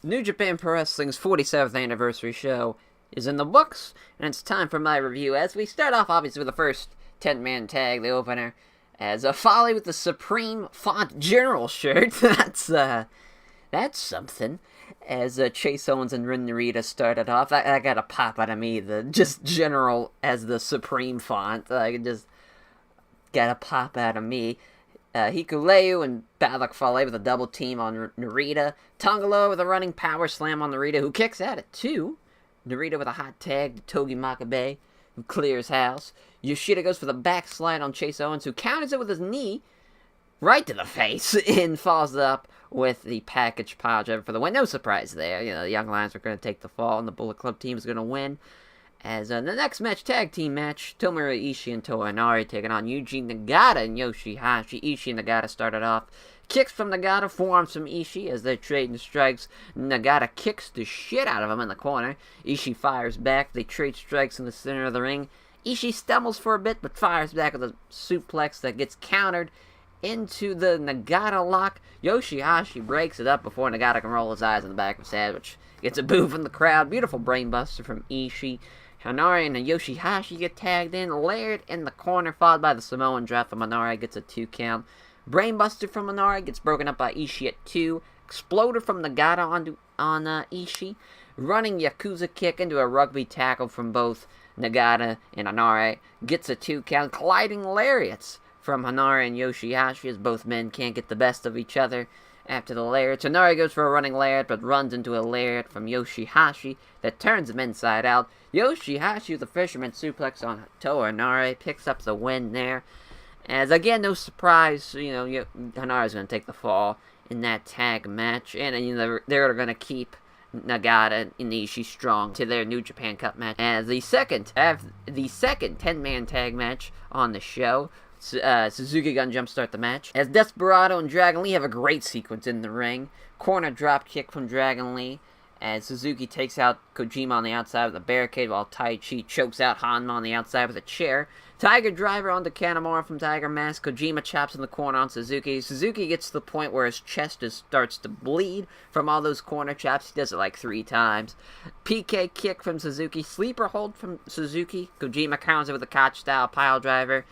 New Japan Pro Wrestling's 47th anniversary show is in the books, and it's time for my review. As we start off, obviously, with the first 10-man tag, the opener, as a Folly with the Supreme Font General shirt. That's something. As Chase Owens and Ren Narita started off, that got a pop out of me. The just General as the Supreme Font, just got a pop out of me. Hikuleu and Balak Fale with a double team on Narita. Tongalo with a running power slam on Narita, who kicks out at 2. Narita with a hot tag to Togi Makabe, who clears house. Yoshida goes for the backslide on Chase Owens, who counters it with his knee right to the face and follows up with the package piledriver for the win. No surprise there. The Young Lions are going to take the fall, and the Bullet Club team is going to win. As the next match, tag team match, Tomohiro Ishii and Toa Inari taking on Yuji Nagata and Yoshihashi. Ishii and Nagata started off. Kicks from Nagata, forearms from Ishii as they're trading strikes. Nagata kicks the shit out of him in the corner. Ishii fires back. They trade strikes in the center of the ring. Ishii stumbles for a bit, but fires back with a suplex that gets countered into the Nagata lock. Yoshihashi breaks it up before Nagata can roll his eyes in the back of his head, which gets a boo from the crowd. Beautiful brainbuster from Ishii. Hanare and Yoshihashi get tagged in. Laird in the corner, followed by the Samoan drop from Hanare, gets a 2 count. Brainbuster from Hanare gets broken up by Ishii at 2. Exploder from Nagata on Ishii. Running Yakuza kick into a rugby tackle from both Nagata and Hanare. Gets a 2 count. Colliding lariats from Hanare and Yoshihashi as both men can't get the best of each other. After the lariat, Hanare goes for a running lariat, but runs into a lariat from Yoshihashi that turns him inside out. Yoshihashi with a fisherman suplex on Toa Inari, picks up the win there. As again, no surprise, Hanari's going to take the fall in that tag match, and they're going to keep Nagata and Ishii strong to their New Japan Cup match. As the second 10-man tag match on the show. Suzuki Gun jumpstart the match. As Desperado and Dragon Lee have a great sequence in the ring. Corner drop kick from Dragon Lee as Suzuki takes out Kojima on the outside with a barricade while Taichi chokes out Hanma on the outside with a chair. Tiger driver onto Kanemaru from Tiger Mask. Kojima chops in the corner on Suzuki. Suzuki gets to the point where his chest starts to bleed from all those corner chops. He does it like 3 times. PK kick from Suzuki. Sleeper hold from Suzuki. Kojima counters it with a Koch style pile driver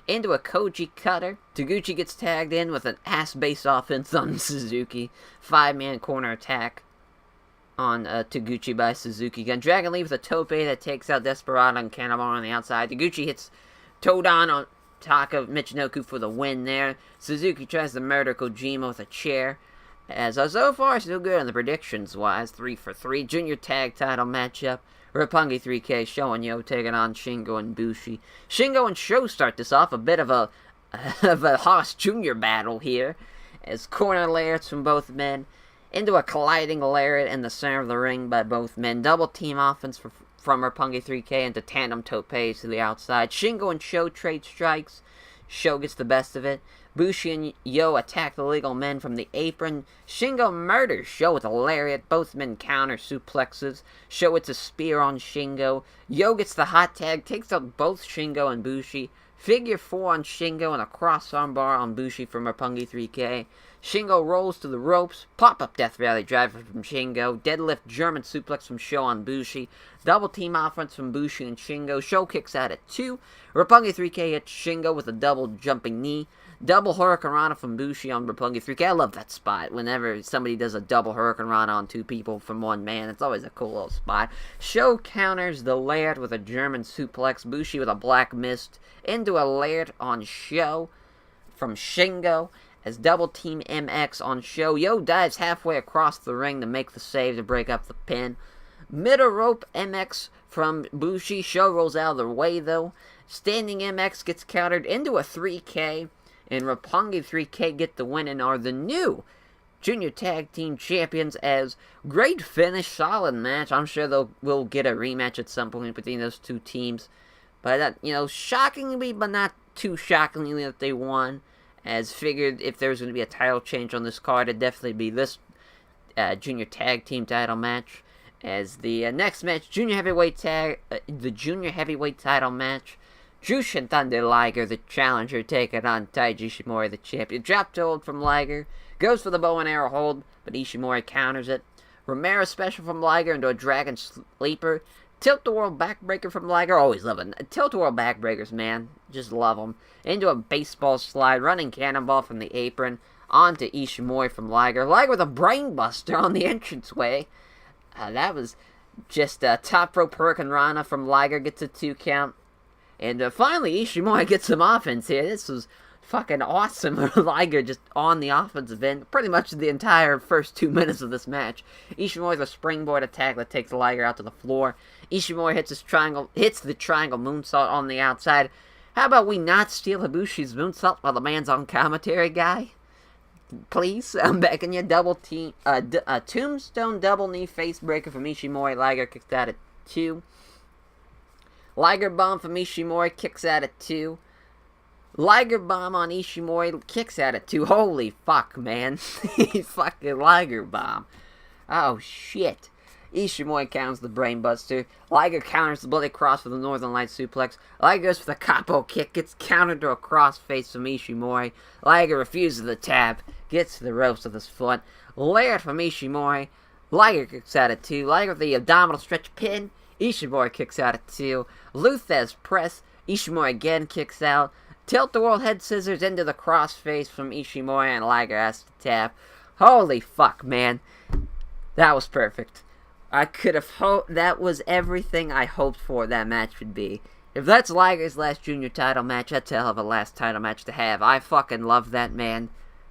into a Koji cutter. Taguchi gets tagged in with an ass-based offense on Suzuki. 5-man corner attack on Taguchi by Suzuki Gun. Dragon Lee with a tope that takes out Desperado and Kanemaru on the outside. Taguchi hits Todon on Taka Michinoku for the win there. Suzuki tries to murder Kojima with a chair. As so far, so good on the predictions-wise. 3 for 3. Junior tag title matchup. Roppongi 3K, Sho and Yo taking on Shingo and Bushi. Shingo and Sho start this off, a bit of a Haas Jr. battle here, as corner lariats from both men, into a colliding lariat in the center of the ring by both men. Double team offense from Roppongi 3K into tandem topes to the outside. Shingo and Sho trade strikes. Sho gets the best of it. Bushi and Yo attack the legal men from the apron. Shingo murders Sho with a lariat. Both men counter suplexes. Sho hits a spear on Shingo. Yo gets the hot tag, takes out both Shingo and Bushi. Figure 4 on Shingo and a cross armbar on Bushi from Roppongi 3K. Shingo rolls to the ropes. Pop-up Death Valley driver from Shingo. Deadlift German suplex from Sho on Bushi. Double team offense from Bushi and Shingo. Sho kicks out at 2. Roppongi 3K hits Shingo with a double jumping knee. Double Hurricane Rana from Bushi on Roppongi 3K. I love that spot. Whenever somebody does a double Hurricane Rana on 2 people from 1 man, it's always a cool little spot. Sho counters the lariat with a German suplex. Bushi with a black mist into a lariat on Sho from Shingo. As double team MX on Sho. Yo dives halfway across the ring to make the save to break up the pin. Middle rope MX from Bushi. Sho rolls out of the way though. Standing MX gets countered into a 3K. And Roppongi 3K get the win and are the new Junior Tag Team Champions. As great finish, solid match. I'm sure we'll get a rematch at some point between those 2 teams. But, shockingly, but not too shockingly that they won. As figured if there was going to be a title change on this card, it'd definitely be this Junior Tag Team title match. As the next match, the Junior Heavyweight title match. Jushin Thunder Liger, the challenger, taking on Taiji Ishimori, the champion. Drop to hold from Liger. Goes for the bow and arrow hold, but Ishimori counters it. Romero special from Liger into a Dragon Sleeper. Tilt-the-World backbreaker from Liger. Always love it. Tilt-the-World backbreakers, man. Just love them. Into a baseball slide. Running cannonball from the apron. Onto Ishimori from Liger. Liger with a brainbuster on the entranceway. That was just a top rope Hurricane Rana from Liger. Gets a 2 count. And finally, Ishimori gets some offense here. This was fucking awesome. Liger just on the offensive end pretty much the entire first 2 minutes of this match. Ishimori's a springboard attack that takes Liger out to the floor. Ishimori hits the triangle moonsault on the outside. How about we not steal Ibushi's moonsault while the man's on commentary, guy? Please, I'm begging you. Tombstone double knee face breaker from Ishimori. Liger kicks out at 2. Liger bomb from Ishimori, kicks out at 2. Liger bomb on Ishimori, kicks out at 2. Holy fuck, man. Fucking Liger bomb. Oh, shit. Ishimori counters the brainbuster. Liger counters the bloody cross for the Northern Light suplex. Liger goes for the capo kick, gets countered to a crossface from Ishimori. Liger refuses the tap, gets to the ropes with his foot. Layered from Ishimori. Liger kicks out at 2. Liger with the abdominal stretch pin. Ishimori kicks out at 2. Luthez press. Ishimori again kicks out. Tilt-the-World head scissors into the crossface from Ishimori, and Liger has to tap. Holy fuck, man. That was perfect. I could have hoped that was everything I hoped for that match would be. If that's Liger's last junior title match, that's a hell of a last title match to have. I fucking love that man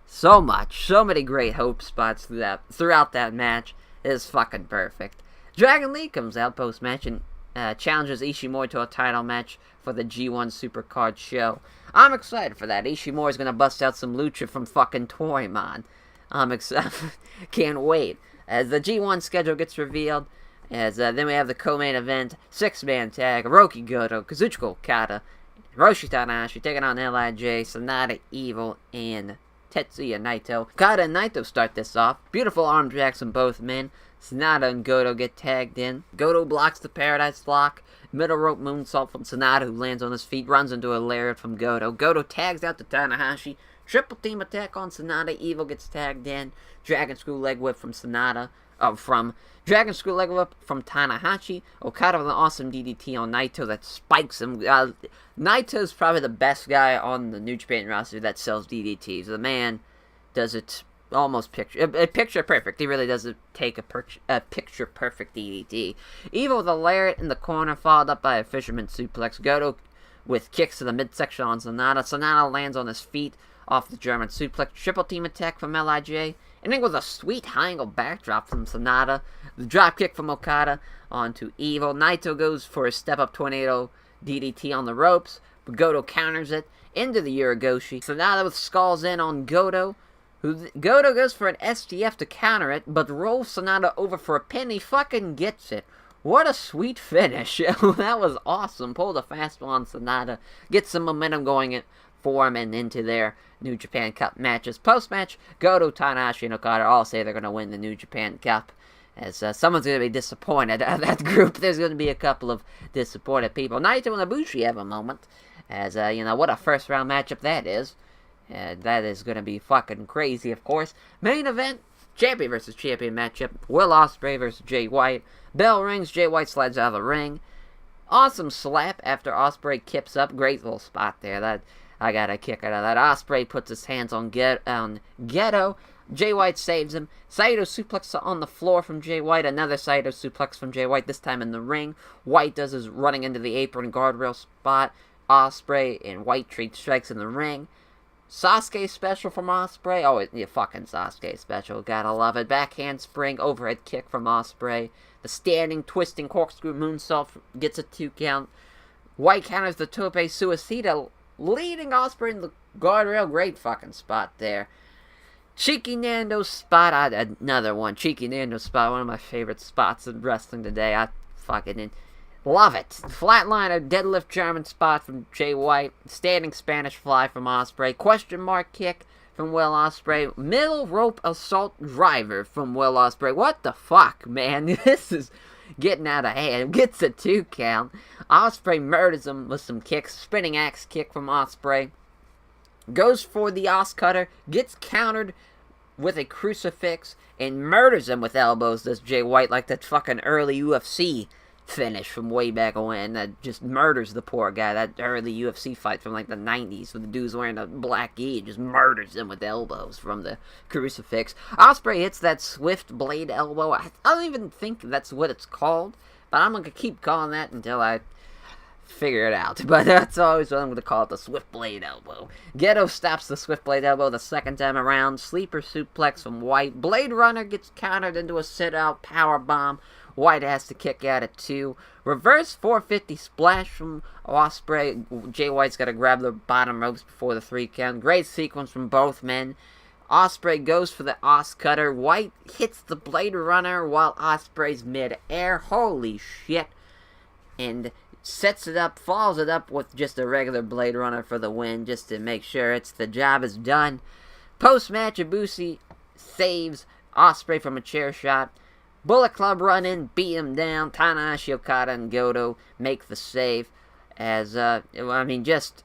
so much. So many great hope spots throughout that match. It is fucking perfect. Dragon Lee comes out post-match and challenges Ishimori to a title match for the G1 Supercard show. I'm excited for that. Ishimori's gonna bust out some lucha from fucking Toymon. I'm excited. Can't wait. As the G1 schedule gets revealed, then we have the co-main event, 6-man tag, Hiroki Goto, Kazuchika Okada, Hiroshi Tanahashi taking on LIJ, Sanada, Evil, and Tetsuya Naito. Okada and Naito start this off. Beautiful arm drags from both men. Sanada and Goto get tagged in. Goto blocks the Paradise Lock. Middle rope moonsault from Sanada, who lands on his feet, runs into a lariat from Goto. Goto tags out to Tanahashi. Triple team attack on Sanada. Evil gets tagged in. Dragon Screw leg whip from Sanada. Dragon Screw leg whip from Tanahashi. Okada with an awesome DDT on Naito that spikes him. Naito's probably the best guy on the New Japan roster that sells DDTs. The man does it almost picture perfect. He really does take a picture perfect DDT. Evil with a lariat in the corner, followed up by a fisherman suplex. Goto with kicks to the midsection on Sanada. Sanada lands on his feet off the German suplex. Triple team attack from LIJ. Ending with a sweet high angle backdrop from Sanada. The drop kick from Okada onto Evil. Naito goes for a step up tornado DDT on the ropes, but Goto counters it into the Uragoshi. Sanada with skulls in on Goto. Goto goes for an STF to counter it, but rolls Sanada over for a pin. He fucking gets it. What a sweet finish. That was awesome. Pulled a fast one on Sanada. Gets some momentum going for him and into their New Japan Cup matches. Post-match, Goto, Tanahashi, and Okada all say they're going to win the New Japan Cup. As someone's going to be disappointed out of that group. There's going to be a couple of disappointed people. Naito and Ibushi have a moment. As, what a first-round matchup that is. That is going to be fucking crazy, of course. Main event, champion versus champion matchup. Will Ospreay versus Jay White. Bell rings, Jay White slides out of the ring. Awesome slap after Ospreay kips up. Great little spot there. I got a kick out of that. Ospreay puts his hands on Geto. Jay White saves him. Saito suplex on the floor from Jay White. Another Saito suplex from Jay White, this time in the ring. White does his running into the apron guardrail spot. Ospreay and White trade strikes in the ring. Sasuke special from Ospreay. Oh, yeah, fucking Sasuke special. Gotta love it. Backhand spring, overhead kick from Ospreay. The standing, twisting, corkscrew moonsault gets a 2 count. White counters the tope suicida, leading Ospreay in the guardrail. Great fucking spot there. Cheeky Nando's spot. Another one. Cheeky Nando's spot. One of my favorite spots in wrestling today. I fucking love it. Flatliner deadlift German spot from Jay White. Standing Spanish fly from Ospreay. Question mark kick from Will Ospreay. Middle rope assault driver from Will Ospreay. What the fuck, man? This is getting out of hand. Gets a 2 count. Ospreay murders him with some kicks. Spinning axe kick from Ospreay. Goes for the Os Cutter. Gets countered with a crucifix and murders him with elbows, does Jay White, like that fucking early UFC finish from way back when that just murders the poor guy. That early UFC fight from like the 90s with the dude's wearing a black gi, just murders him with elbows from the crucifix. Ospreay hits that swift blade elbow. I don't even think that's what it's called, but I'm gonna keep calling that until I figure it out. But that's always what I'm gonna call it, the swift blade elbow. Ghetto stops the swift blade elbow the second time around. Sleeper suplex from White. Blade Runner gets countered into a sit-out power bomb. White has to kick out at 2. Reverse 450 splash from Ospreay. Jay White's got to grab the bottom ropes before the 3 count. Great sequence from both men. Ospreay goes for the Os Cutter. White hits the Blade Runner while Ospreay's mid-air. Holy shit. And sets it up, follows it up with just a regular Blade Runner for the win, just to make sure the job is done. Post-match, Ibushi saves Ospreay from a chair shot. Bullet Club run in, beat him down. Tanahashi, Okada, and Goto make the save. Just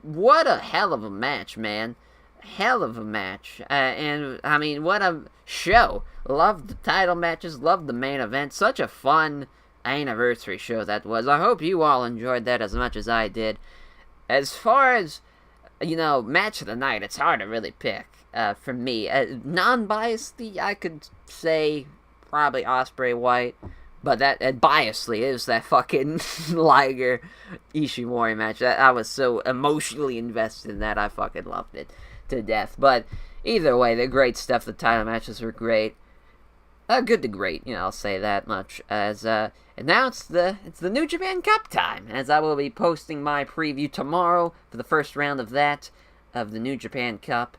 what a hell of a match, man. Hell of a match. What a show. Loved the title matches, loved the main event. Such a fun anniversary show that was. I hope you all enjoyed that as much as I did. As far as, match of the night, it's hard to really pick. For me, non-biasedly, I could say probably Ospreay White, but that biasedly is that fucking Liger Ishimori match. I was so emotionally invested in that. I fucking loved it to death. But either way, they're great stuff. The title matches were great. Good to great, I'll say that much. And now it's the New Japan Cup time, as I will be posting my preview tomorrow for the first round of the New Japan Cup.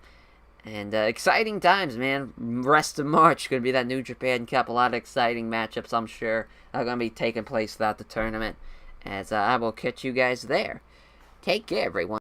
And exciting times, man. Rest of March going to be that New Japan Cup. A lot of exciting matchups, I'm sure, are going to be taking place throughout the tournament. As I will catch you guys there. Take care, everyone.